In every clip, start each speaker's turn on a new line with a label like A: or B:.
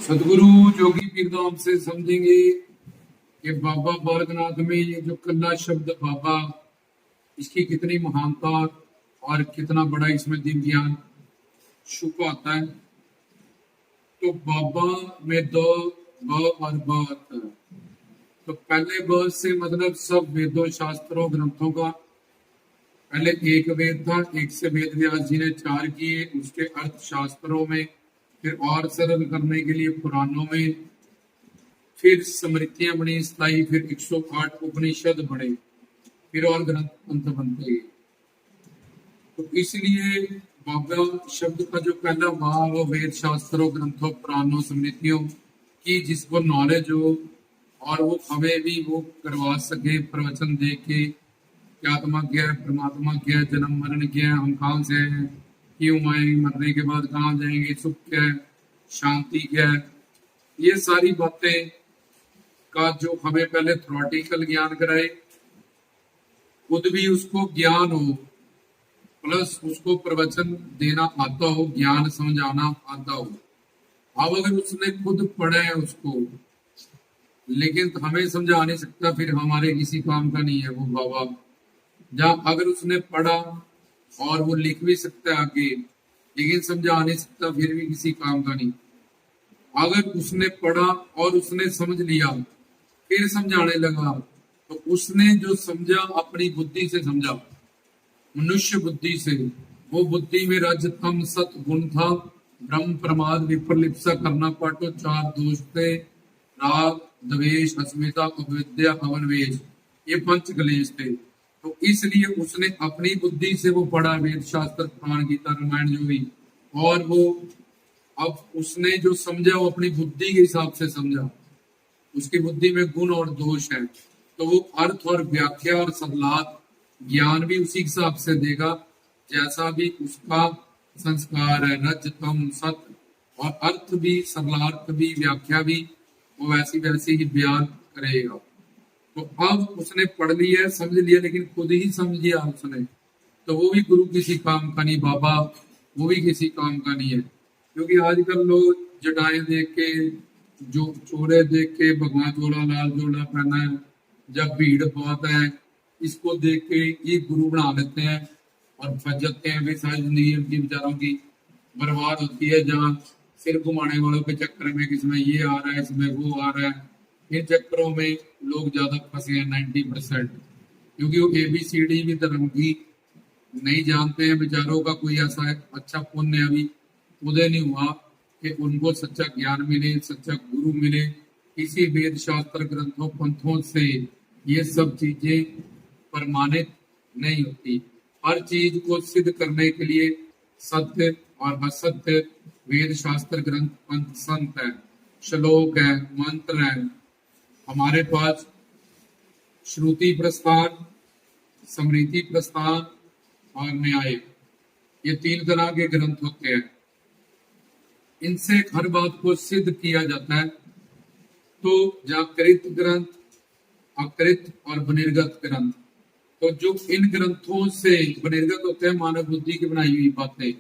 A: सदगुरु जोगी पीरदाम से समझेंगे कि बाबा बालकनाथ में ये जो कल्ला शब्द बाबा, इसकी कितनी महानता और कितना बड़ा इसमें दिव्य ज्ञान छुपा आता है। तो बाबा में दो ब और ब आता है। तो पहले ब से मतलब सब वेदों शास्त्रों ग्रंथों का। पहले एक वेद था, एक से वेद व्यास जी ने चार किए, उसके अर्थ शास्त्रों में, फिर और सरल करने के लिए पुराणों में, फिर स्मृतियां बनी स्थायी, फिर 108 उपनिषद बने, फिर और ग्रंथ बनते गए। तो इसलिए बाबा शब्द का जो पहला भाव वो वेद शास्त्रों ग्रंथों पुराणों स्मृतियों की जिसको नॉलेज हो और वो हमें भी वो करवा सके, प्रवचन दे के कि आत्मा क्या है, परमात्मा क्या है, जन्म मरण क्या है, हम कहाँ से हैं, क्यों आए, मरने के बाद कहाँ जाएंगे, सुख क्या है, शांति क्या है, ये सारी बातें का जो हमें पहले थ्योरेटिकल ज्ञान कराए, खुद भी उसको ज्ञान हो, प्लस उसको प्रवचन देना आता हो, ज्ञान समझाना आता हो। अब अगर उसने खुद पढ़ा है उसको, लेकिन हमें समझा नहीं सकता, फिर हमारे किसी काम का नहीं है वो बाबा। जहाँ अगर उसने पढ़ा और वो लिख भी सकता है आगे, लेकिन समझा नहीं सकता, फिर भी किसी काम का नहीं। अगर उसने पढ़ा और उसने समझ लिया, फिर समझाने लगा, तो उसने जो समझा अपनी बुद्धि से समझा, मनुष्य बुद्धि से। वो बुद्धि में रजतम सत गुण था, ब्रह्म प्रमाद विप्रलिप्सा करना पाटो चार दोष थे, राग द्वेष अस्मिता अविद्या अवनवेश, ये पंच क्लेश थे। तो इसलिए उसने अपनी बुद्धि से वो पढ़ा, वेद शास्त्र पुराण गीता रामायण जो भी, और वो अब उसने जो समझा वो अपनी बुद्धि के हिसाब से समझा। उसकी बुद्धि में गुण और दोष है, तो वो अर्थ और व्याख्या और सलाह ज्ञान भी उसी हिसाब से देगा जैसा भी उसका संस्कार है। रज तम सत, और अर्थ भी, सरलार्थ भी, व्याख्या भी वो वैसी ही बयान करेगा। तो अब उसने पढ़ लिया, समझ लिया, लेकिन खुद ही समझ लिया उसने, तो वो भी गुरु किसी काम का नहीं, बाबा वो भी किसी काम का नहीं है। क्योंकि आजकल लोग जटाएं देख के, जो चोरे देख के भगवान जोड़ा लाल जोड़ा पहना है, जब भीड़ बहुत है इसको देख के ये गुरु बना लेते हैं और फंस जाते हैं। वे सारी जिंदगी उनकी बेचारों की बर्बाद होती है, जहाँ सिर घुमाने वालों के चक्कर में किसमें ये आ रहा है, इसमें वो आ रहा है, इन चक्करों में लोग ज्यादा फंसे हैं 90%। क्योंकि वो ABCD भी धर्म की नहीं जानते हैं बेचारों का। कोई ऐसा अच्छा पुण्य अभी उदय नहीं हुआ कि उनको सच्चा ज्ञान मिले, सच्चा गुरु मिले। किसी वेद शास्त्र ग्रंथों पंथों से ये सब चीजें प्रमाणित नहीं होती। हर चीज को सिद्ध करने के लिए सत्य और असत्य वेद शास्त्र ग्रंथ पंथ संत है, श्लोक है, मंत्र है। हमारे पास श्रुति प्रस्थान, स्मृति प्रस्थान और न्याय, ये 3 तरह के ग्रंथ होते हैं। इनसे हर बात को सिद्ध किया जाता है। तो जहाँ कृत ग्रंथ, अकृत और बहिर्गत ग्रंथ, तो जो इन ग्रंथों से बहिर्गत होते हैं मानव बुद्धि की बनाई हुई बातें,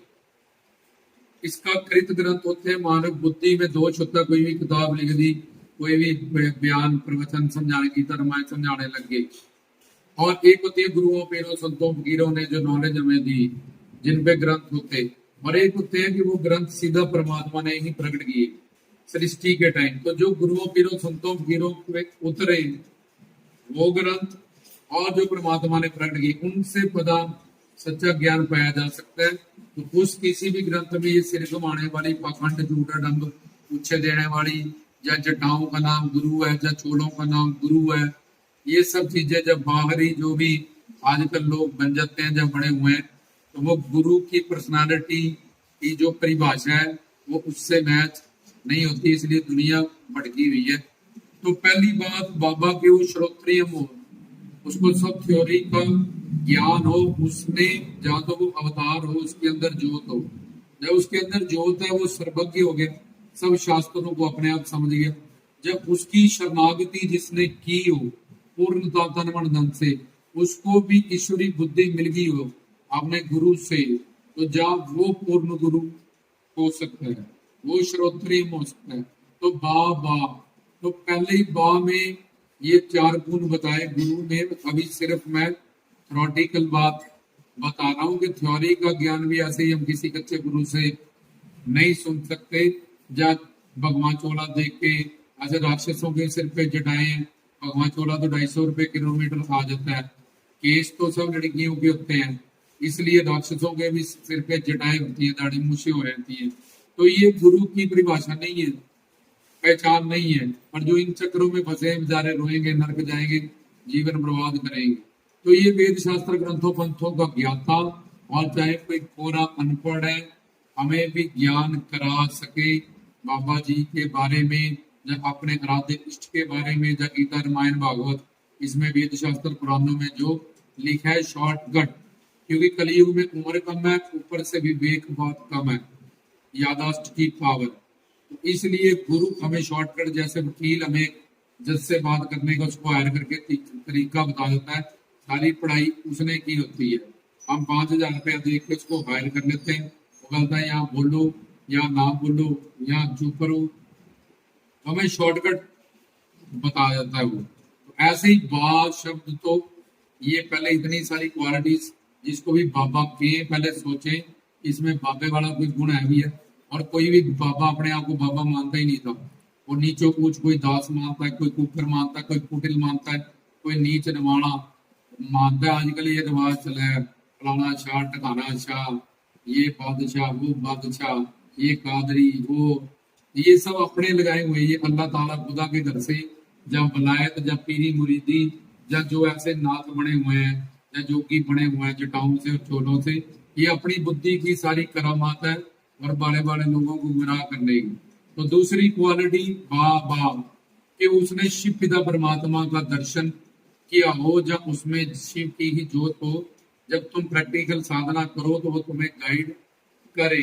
A: इसका कृत ग्रंथ होते हैं मानव बुद्धि में दोष होता है। कोई भी किताब लिख दी, कोई भी बयान प्रवचन समझाने की रामायण समझाने लग गए। और एक होती है गुरुओं पीरों संतों फकीरों ने जो नॉलेज हमें दी, जिन पे ग्रंथ होते, और एक होते हैं कि वो ग्रंथ सीधा परमात्मा ने ही प्रकट किए सृष्टि के टाइम। तो जो गुरुओं पीरों संतों फकीरों पे उतरे वो ग्रंथ, और जो परमात्मा ने प्रकट किए, उनसे पता सच्चा ज्ञान पाया जा सकता है। तो उस किसी भी ग्रंथ में ये सिर घुमाने वाली, पाखंड, झूठा डंब, पूछे देने वाली, या जटाओं का नाम गुरु है, या चोलों का नाम गुरु है, ये सब चीजें जब बाहरी जो भी आजकल लोग बन जाते हैं, जब बड़े हुए हैं, तो वो गुरु की पर्सनालिटी की जो परिभाषा है वो उससे मैच नहीं होती, इसलिए दुनिया भटकी हुई है। तो पहली बात, बाबा के वो श्रोत्रिय हो, उसको सब थ्योरी का ज्ञान हो, उसने जहाँ तो वो अवतार हो, उसके अंदर ज्योत हो। जब उसके अंदर ज्योत है वो सर्वज्ञ हो गया, सब शास्त्रों को अपने आप समझ गया। जब उसकी शरणागति जिसने की हो पूर्णता तन मन धन से, उसको भी ईश्वरी बुद्धि मिल गई हो अपने गुरु से, तो जहाँ वो पूर्ण गुरु हो सकता है, वो श्रोत्रिय हो सकता है। तो बा बा, तो पहले ही बा में ये 4 गुण बताए गुरु ने। अभी सिर्फ मैं थ्योरेटिकल बात बता रहा हूँ कि थ्योरी का ज्ञान भी ऐसे ही हम किसी कच्चे गुरु से नहीं सुन सकते। जब भगवान चोला देख के ऐसे राक्षसों के सिर पे जटाए हैं, भगवान चोला तो 250 रुपए किलोमीटर आ जाता है। केस तो सब लड़कियों के होते हैं, इसलिए राक्षसों के भी सिर पे जटाएं होती है, दाढ़ी मूछें हो जाती है। तो ये गुरु की परिभाषा नहीं है, पहचान नहीं है। और जो इन चक्रों में फंसे बेचारे रोएंगे, नरक जाएंगे, जीवन बर्बाद करेंगे। तो ये वेद शास्त्र ग्रंथों पंथों का ज्ञाता, और चाहे कोई कोरा अनपढ़ है, हमें भी ज्ञान करा सके बाबा जी के बारे में, या अपने आराध्य इष्ट के बारे में, या गीता रामायण भागवत, इसमें वेद शास्त्र पुराणों में जो लिखा है शॉर्टकट। क्योंकि कलयुग में उम्र कम है, ऊपर से विवेक बहुत कम है, यादाश्त की पावर। तो इसलिए गुरु हमें शॉर्टकट, जैसे वकील हमें जज से बात करने का उसको हायर करके तरीका बता देता है, सारी पढ़ाई उसने की होती है। हम 5,000 रुपया देख के उसको हायर कर लेते हैं, वो कहता है यहाँ बोलो, यहाँ ना बोलो, यहाँ चुप करो, हमें शॉर्टकट बता देता है वो। तो ऐसे ही बा शब्द, तो ये पहले इतनी सारी क्वालिटीज, जिसको भी बाबा के पहले सोचे इसमें बाबे वाला कोई गुण है भी है। और कोई भी बाबा अपने आप को बाबा मानता ही नहीं था, वो नीचो कूच, कोई दास मानता है, कोई कुकर मानता है, कोई कुटिल मानता है, कोई नीच नवाणा मानता है। आजकल ये रिवाज चला है, फलाना शाह, टकाना शाह, ये बादशाह, वो बादशाह, ये कादरी, वो, ये सब अपने लगाए हुए। ये अल्लाह ताला खुदा के घर से जब वलायत, जब पीरी मुरीदी, या जो ऐसे नाथ बने हुए हैं, या जोगी बने हुए हैं जटाओं से और चोलों से, ये अपनी बुद्धि की सारी करामात है, और बड़े बड़े लोगों को गुमराह करने की। तो दूसरी क्वालिटी बा कि उसने शिव पिता परमात्मा का दर्शन किया हो, जब उसमें शिव की ही जोत हो। जब तुम प्रैक्टिकल साधना करो तो वो तुम्हें गाइड करे।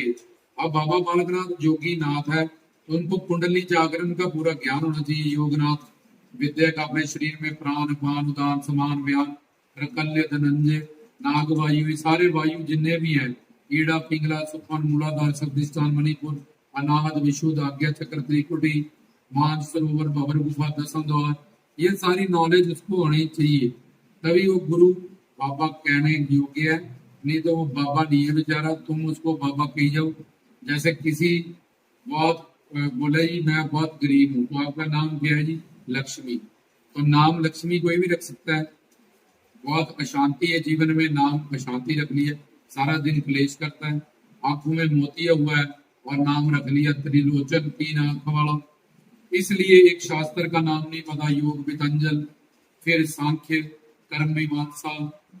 A: अब बाबा बालकनाथ जोगी नाथ है, तो उनको कुंडली जागरण का पूरा ज्ञान होना चाहिए। योगनाथ विद्या का अपने शरीर में प्राण पान उदान समान व्यान प्रकल्य धनंजय नाग वायु, ये सारे वायु जितने भी हैं, ईड़ा पिंगला सुखन मूलाधार शब्दिस्तान मणिपुर अनाहत विशुद्ध आज्ञा चक्र त्रिकुटी मांस सरोवर भवर गुफा दसम द्वार, ये सारी नॉलेज उसको होनी चाहिए, तभी वो गुरु बाबा कहने योग्य है। नहीं तो वो बाबा नहीं है बेचारा, तुम उसको बाबा कही जाओ। जैसे किसी बहुत बोले जी मैं बहुत गरीब हूँ, तो आपका नाम क्या है जी? लक्ष्मी। तो नाम लक्ष्मी कोई भी रख सकता है। बहुत अशांति है जीवन में, नाम अशांति रख लिया, सारा दिन क्लेश करता है। आंखों में मोतिया हुआ है और नाम रख लिया त्रिलोचन, 3 आंख वाला। इसलिए एक शास्त्र का नाम नहीं पता, योग वितंजल, फिर सांख्य, कर्म मीमांसा,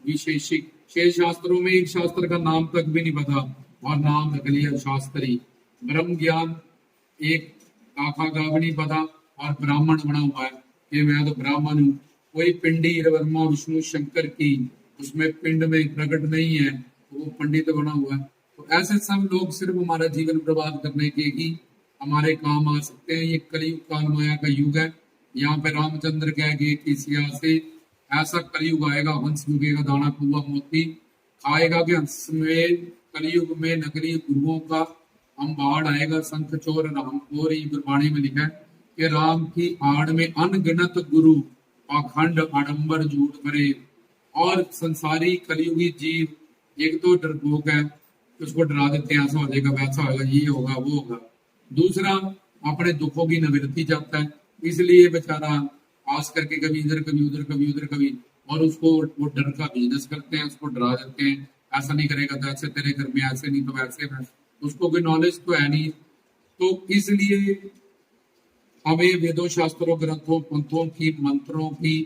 A: विशेषिक, 6 शास्त्रों में एक शास्त्र का नाम तक भी नहीं पता, और नाम रख लिया शास्त्री। ब्रह्म ज्ञान एक काका का भी नहीं पता, और ब्राह्मण बना हुआ है कि मैं तो ब्राह्मण हूँ। कोई पिंडी वर्मा विष्णु शंकर की, उसमें पिंड में प्रकट नहीं है, तो वो पंडित बना हुआ है। तो ऐसे सब लोग सिर्फ हमारा जीवन बर्बाद करने के ही हमारे काम आ सकते हैं। ये कलयुग काल माया का युग है। यहाँ पे रामचंद्र कह गए कि सिया से ऐसा कलयुग आएगा, हंस युगेगा दाना कुआ मोती आएगा, कि हंस में कलयुग में नकली गुरुओं का अंबाड़ आएगा। संख चोर राम और गुरबाणी में लिखा है कि राम की आड़ में अनगिनत गुरु पाखंड आडंबर झूठ करे। और संसारी कलयुगी जीव एक तो डरपोक है, उसको डरा देते हैं ऐसा हो जाएगा, वैसा होगा, ये होगा, वो होगा। दूसरा अपने दुखों की निवृत्ति चाहता है, इसलिए बेचारा आस करके कभी इधर कभी उधर कभी उधर कभी, और उसको वो डर का बिजनेस करते हैं, उसको डरा देते हैं, ऐसा नहीं करेगा तो ऐसे तेरे घर में, ऐसे नहीं तो वैसे में। उसको कोई नॉलेज तो है नहीं। तो इसलिए हमें वेदों शास्त्रों ग्रंथों पंथों की मंत्रों की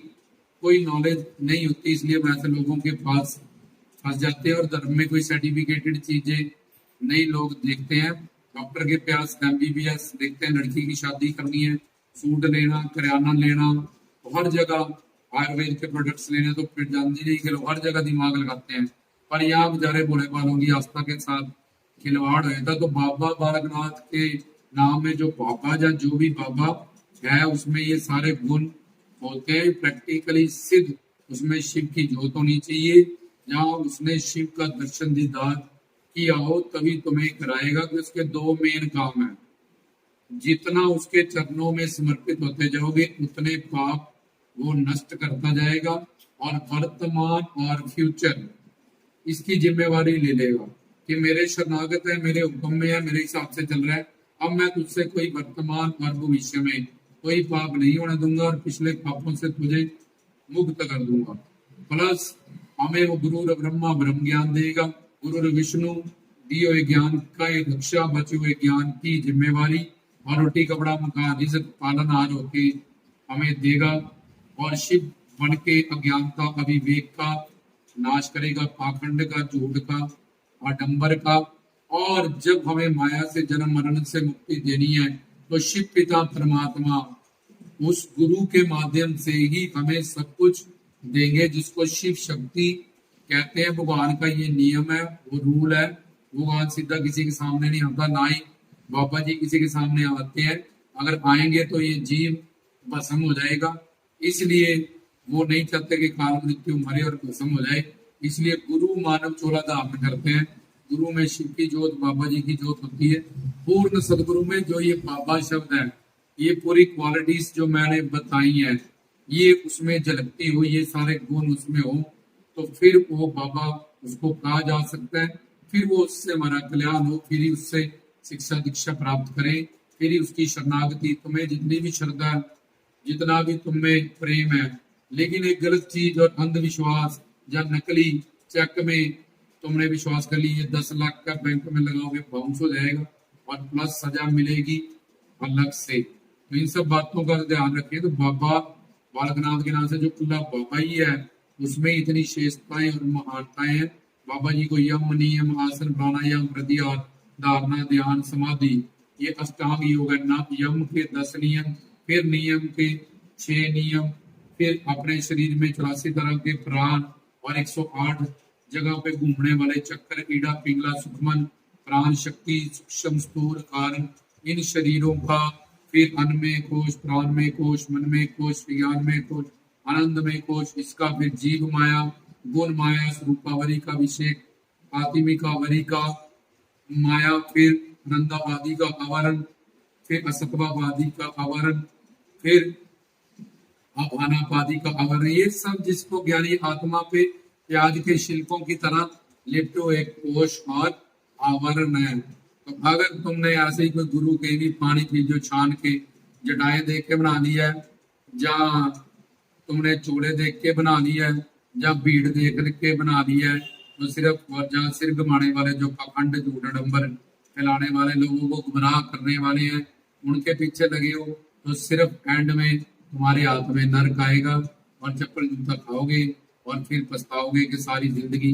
A: कोई नॉलेज नहीं होती, इसलिए हम ऐसे लोगों के पास फंस जाते हैं। और धर्म में कोई सर्टिफिकेटेड चीजें नहीं लोग देखते हैं। डॉक्टर के पास MBBS देखते हैं, लड़की की शादी करनी है, सूट लेना, करियाना लेना, तो हर जगह आयुर्वेद के प्रोडक्ट्स लेने, तो फिर जानती के लोग हर जगह दिमाग लगाते हैं। पर यहाँ बेचारे भोले वालों की आस्था के साथ खिलवाड़ होता था। तो बाबा बालकनाथ के नाम में जो बाबा या जो भी बाबा है, उसमें ये सारे गुण होते हैं, प्रैक्टिकली सिद्ध। उसमें शिव की जोत होनी चाहिए, जहाँ उसने शिव का दर्शन दीदार किया हो, तभी तुम्हें कराएगा। कि उसके 2 मेन काम है। जितना उसके चरणों में समर्पित होते जाओगे उतने पाप वो नष्ट करता जाएगा, और वर्तमान और फ्यूचर इसकी जिम्मेवारी ले लेगा कि मेरे शरणागत है, मेरे हुक्म में है, मेरे हिसाब से चल रहा है, अब मैं तुझसे कोई वर्तमान और भविष्य में कोई पाप नहीं होने दूंगा और पिछले पापों से तुझे मुक्त कर दूंगा। प्लस हमें वो गुरु ब्रह्मा ब्रह्म ज्ञान देगा, गुरु विष्णु दिए हुए ज्ञान का रक्षा, बचे हुए ज्ञान की जिम्मेवारी और रोटी कपड़ा मकान रिज़्क पालनहार होके हमें देगा, और शिव बन के अज्ञानता अविवेक का नाश करेगा, पाखंड का, झूठ का, आडंबर का। और जब हमें माया से जन्म मरण से मुक्ति देनी है तो शिव पिता परमात्मा उस गुरु के माध्यम से ही हमें सब कुछ देंगे, जिसको शिव शक्ति कहते हैं। भगवान का ये नियम है, वो रूल है। भगवान सीधा किसी के सामने नहीं आता, ना ही बाबा जी किसी के सामने आते हैं। अगर आएंगे तो ये जीव भस्म हो जाएगा, इसलिए वो नहीं चाहते कि काल मृत्यु मरे और भस्म हो जाए। इसलिए गुरु मानव चोला धारण करते हैं। गुरु में शिव की जोत, बाबा जी की जोत होती है। पूर्ण सदगुरु में जो ये बाबा शब्द है, ये पूरी क्वालिटीज जो मैंने बताई है, ये उसमें झलकती हो, ये सारे गुण उसमें हो, तो फिर वो बाबा उसको कहा जा सकता है। फिर वो उससे हमारा कल्याण हो, फिर ही उससे शिक्षा दीक्षा प्राप्त करें, फिर ही उसकी शरणागति। तुम्हें जितनी भी श्रद्धा, जितना भी तुम्हें प्रेम है, लेकिन एक गलत चीज और अंधविश्वास या नकली चेक में तुमने विश्वास कर ली, ये 10 लाख का बैंक में लगाओगे, बाउंस हो जाएगा और प्लस सजा मिलेगी अलग से। तो इन सब बातों का ध्यान रखें। तो बाबा बालकनाथ के नाम से जो खुला बाबा ही है, उसमें इतनी श्रेष्ठताएं और महानताएं हैं। बाबा जी को यम नियम आसन प्राणायाम प्रत्याहार धारणा ध्यान समाधि, ये अष्टांग योग है ना। यम के 10 नियम, फिर नियम के 6 नियम, फिर अपने शरीर में 84 तरह के प्राण और 108 जगह पे घूमने वाले चक्कर, ईड़ा पिंगला सुखमन, प्राण शक्ति सूक्ष्म स्थूल कारण, इन शरीरों का। फिर अन्न में कोश, प्राण में कोश, मन में कोश, विज्ञान में कोश, आनंद में कोश, इसका फिर जीव माया, गुण माया, स्वरूपावरी का विषेक, आत्मिकावरी का माया, फिर नंदावादी का आवरण, फिर असत्वावादी का आवरण, फिर अभानापादी का आवरण। ये सब जिसको ज्ञानी आत्मा पे प्याज के शिल्पों की तरह लिपटो एक कोश और आवरण है। तो अगर तुमने ऐसे ही कोई गुरु के भी पानी पी जो छान के जटाएं देख के बना लिया है, या तुमने चूड़े देख के बना लिया है, या भीड़ देख के बना लिया है, तो सिर्फ जहाँ सिर घुमाने वाले जो पाखंड झूठ डंबर फैलाने वाले, लोगों को गुमराह करने वाले हैं, उनके पीछे लगे हो, तो सिर्फ एंड में तुम्हारे हाथ में नरक आएगा और चप्पल जूता खाओगे और फिर पछताओगे कि सारी जिंदगी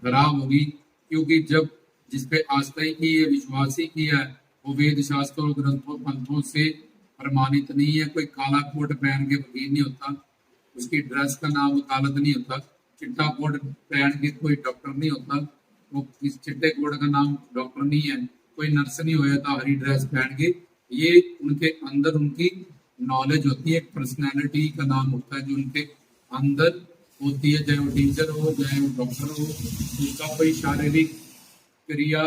A: खराब होगी। क्योंकि जब जिसपे आस्था ही की है, विश्वास ही किया है, वो वेद शास्त्रों ग्रंथों पंथों से प्रमाणित नहीं है। कोई काला कोट पहन के वकील नहीं होता, उसकी ड्रेस का नाम वकालत नहीं होता। चिट्टा कोट पहन के कोई डॉक्टर नहीं होता, वो इस चिट्टे कोट का नाम डॉक्टर नहीं है। कोई नर्स नहीं हो जाता हरी ड्रेस पहन के। ये उनके अंदर उनकी नॉलेज होती है, एक पर्सनैलिटी का नाम होता है जो उनके अंदर होती है। चाहे वो टीचर हो, चाहे वो डॉक्टर हो, उसका कोई शारीरिक क्रिया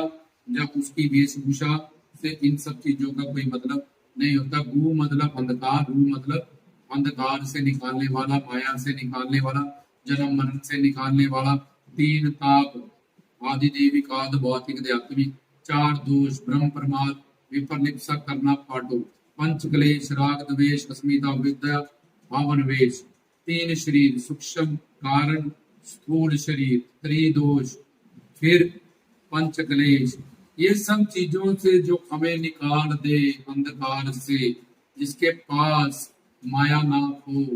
A: या उसकी वेशभूषा से इन सब चीजों का कोई मतलब नहीं होता। गु मतलब अंधकार, रू मतलब अंधकार से निकालने वाला, माया से निकालने वाला, जन्म मरण से निकालने वाला, तीन ताप आदि देविक आदि भौतिक आध्यात्मिक, चार दोष ब्रह्म प्रमाद विपर्लिप्सा करना पाटो, पंच क्लेश राग द्वेष अस्मिता विद्या भावन वेश, तीन शरीर सूक्ष्म कारण स्थूल शरीर त्रिदोष, फिर पंच क्लेश। ये सब चीजों से जो हमें निकाल दे अंधकार से, जिसके पास माया ना हो,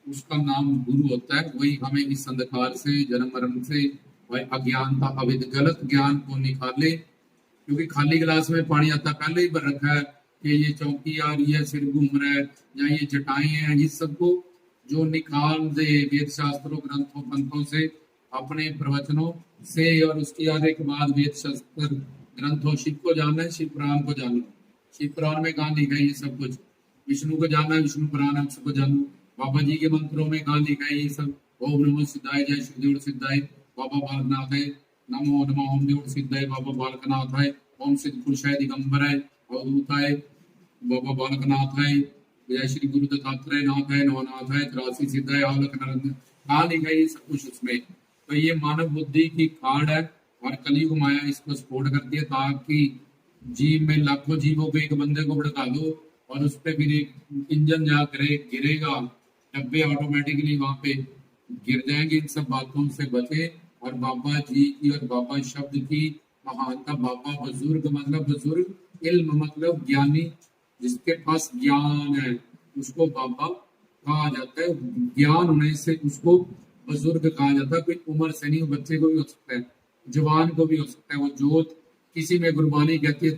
A: उसका नाम गुरु होता है। वही हमें इस अंधकार से, जन्म मरण से, वही अज्ञानता अविद गलत ज्ञान को निकाले। क्योंकि खाली गिलास में पानी आता पहले ही भर रखा है कि ये चौकी आ रही है, सिर घूम रहा है, या ये जटाएं हैं, इस सबको जो निकाल दे वेद शास्त्रों ग्रंथों पंथों से, अपने प्रवचनों से, और उसके आने के बाद वेद शास्त्र ग्रंथों, शिव को जानना है, शिव पुराण को जानना, शिव पुराण में कहाँ लिखा है ये सब कुछ, विष्णु को जानना है, विष्णु पुराण हम सबको जानना, बाबा जी के मंत्रों में कहाँ लिखा है ये सब। ओम नमो सिद्धाय, जय शिवदेव सिद्धाय, बाबा बालकनाथ है, नमो नमो ओम देव सिद्धाय, बाबा बालकनाथ है, ओम सिद्ध पुरुषाय दिगंबराय अवधूताय बाबा बालकनाथ है, जय श्री गुरु दत्तात्रेय नाथ है, नवनाथ है, 83 सिद्ध है, आलक नरक कहाँ लिखा है ये सब कुछ उसमें। तो ये मानव बुद्धि की खाड़ है और कलयुग माया इसको स्फोट करती है, ताकि जीव में लाखों जीवों को एक बंदे को भड़का दो और उस पर फिर एक इंजन जहाँ गिरेगा, डब्बे ऑटोमेटिकली वहां पे गिर जाएंगे। इन सब बातों से बचे और बाबा जी की और बाबा शब्द की महानता। बाबा बुजुर्ग मतलब बुजुर्ग, इल्म मतलब ज्ञानी, जिसके पास ज्ञान है उसको बाबा कहा जाता है। ज्ञान होने से उसको बुजुर्ग कहा जाता है। कोई उम्र से नहीं, बच्चे को भी हो सकता है, जवान को भी हो सकता है। वो जोत किसी में गुरबानी कहती है,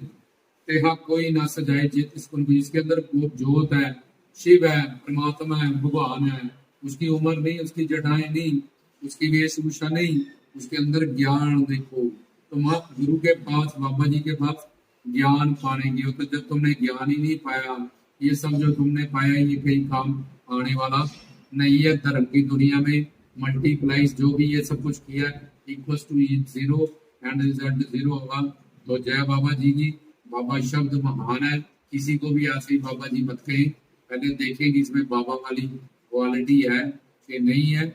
A: तेहा कोई ना सजाए जित इसको, जिसके अंदर वो जोत है, शिव है, परमात्मा है, भगवान है। उसकी उम्र नहीं, उसकी जटाएं नहीं, उसकी वेशभूषा नहीं, उसके अंदर ज्ञान देखो। तो मत गुरु के पास, बाबा जी के पास ज्ञान पाने की हो। तो जब तुमने ज्ञान ही नहीं पाया, ये सब जो तुमने पाया ये कहीं काम आने वाला नहीं है। धर्म की दुनिया में मल्टीप्लाइज जो भी ये सब कुछ किया equals to zero and result zero होगा। तो जय बाबा जी की। बाबा शब्द महान है, किसी को भी ऐसे ही बाबा जी मत कहें, पहले देखें कि इसमें बाबा वाली क्वालिटी है कि नहीं है।